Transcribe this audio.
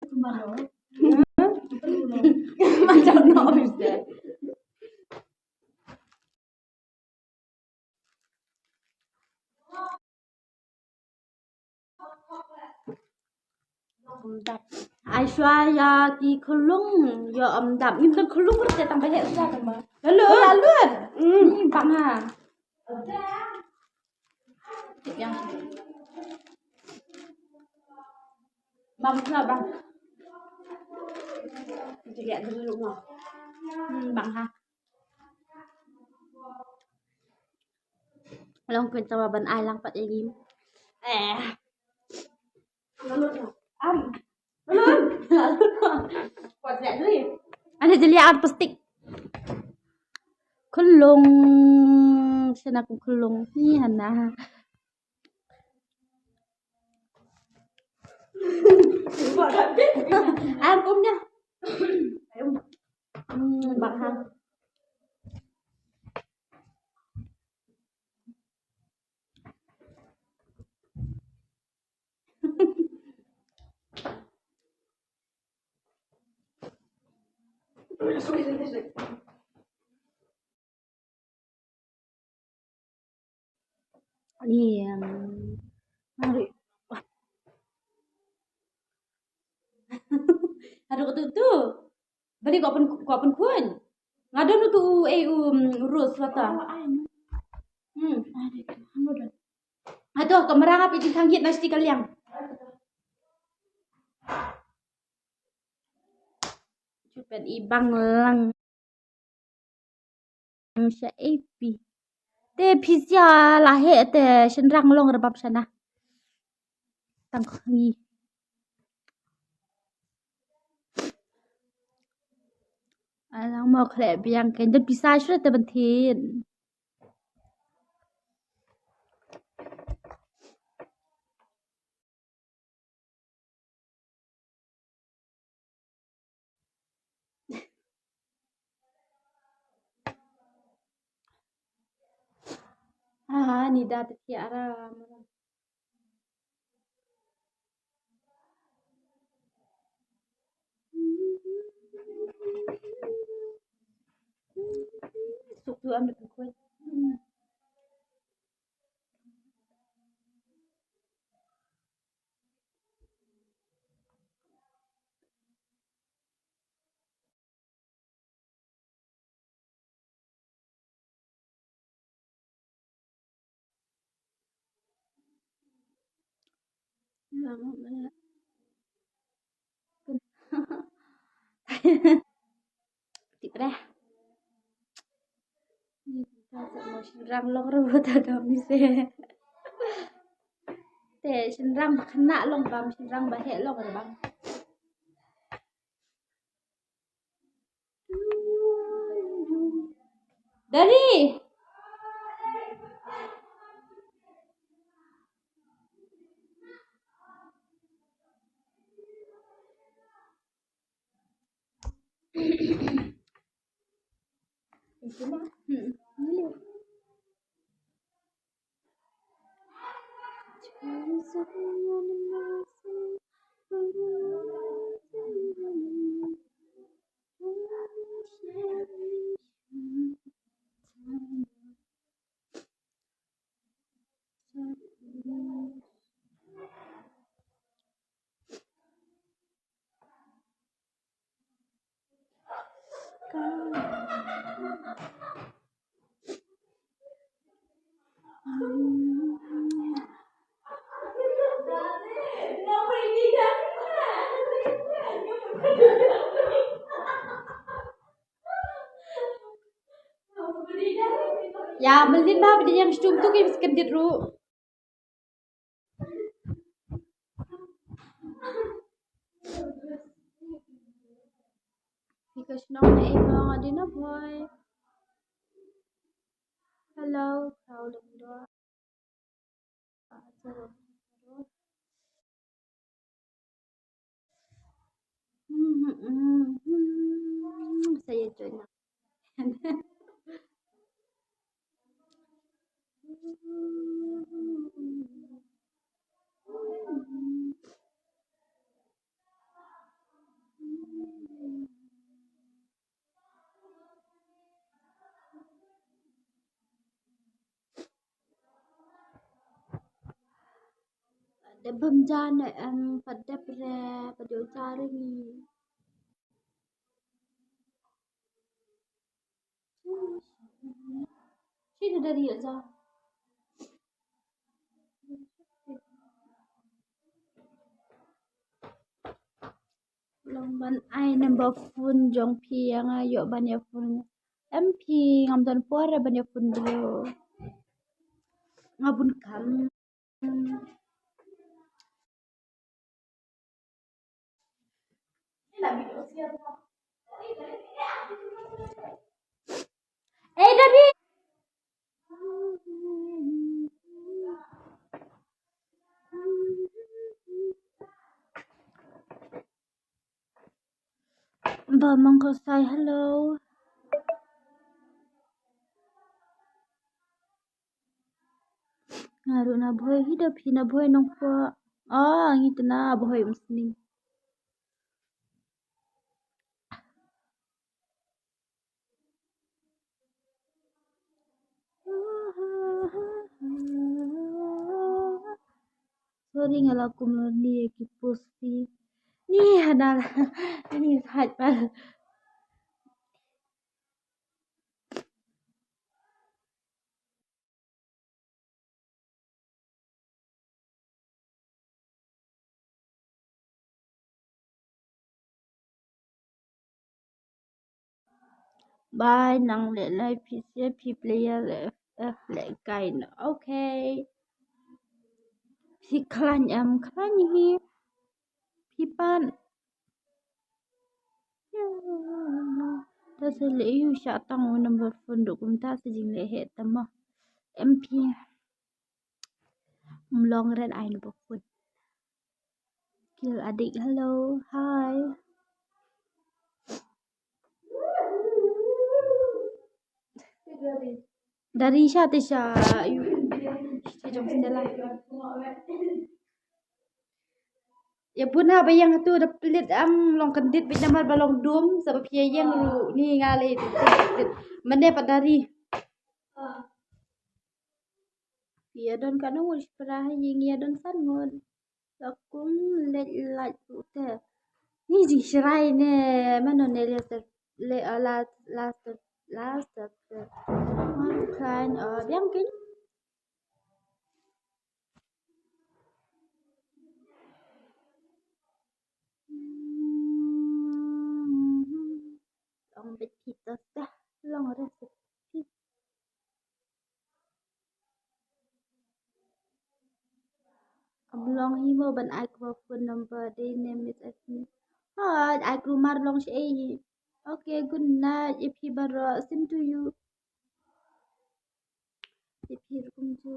Kemana? Macam no bisa. Aishwarya ki khulung yo amdap nim kan khulung ber te tambah he usah tambah. Lalu. Bang ha. Yang bang lah bang. Lihat dulu mau. Bang ha. Long quyền jawaban ai lang pat egim. Lalu. Kuat lihat dulu ya. Ada jadi artistik. Khulung sana ku khulung ni hana. Ăn cũng nha. Bang ha. Ni mari. Aduh tu. Beri kau pun kun. Ngadon tu urus wata. Aduh kemerang apa itu kanggit nasi kaliang. Cuman ibang lang. Sa epi. Te pizza lahe te senrang long rebab sana. Tangki. Alang mau klep yang kendet bisa sudah tebentin. Nida tiara. Suk ambil kue. Tip dah. Mau senrang long rebut ada mise. Te senrang kena long bang senrang bahek long bang. Dari itu mah. Ya, belin bah benda yang stum tu kita kendit ru. Because now emang ada na boy. Hello, kau lembut. Saya join. Ada bemjana pada pada ucara ni. Sino dari aja. Long ban ai number phone jong pi yang ayo ban ya phone. MP ngam dan puara ban ya phone dulu. Ngabun kam. Dari Ba mangko say hello. Ngaru na boy hidup hina boy nong po. Ngito na boy musni. Sorry ngalah aku ni ki posti. Ni ada ni hat pa. Bye nang le lai pi player le kai na. Okay. Pi klan hi. Pi pan. Ta se le yu sha tang number phone do kum ta se jing le he tama. MP. Long ren ai number phone. Kill adik hello. Hi. Dari Isha Tisha jom Stella. Ya pun ha bayang tu da pelit long kendit bi namar balong dum sebab pia yang lu ni ngale mane padari. Pia don kanu wis perah ying ya don san ngon. Lakum let like te. Ni jing shirai ne mana ne le last one kind yang kin long bet kita dah long recipe long himo ban ai ko phone number they name is asmi ai ko mar long shi okay good night if he bar sim to you if he come to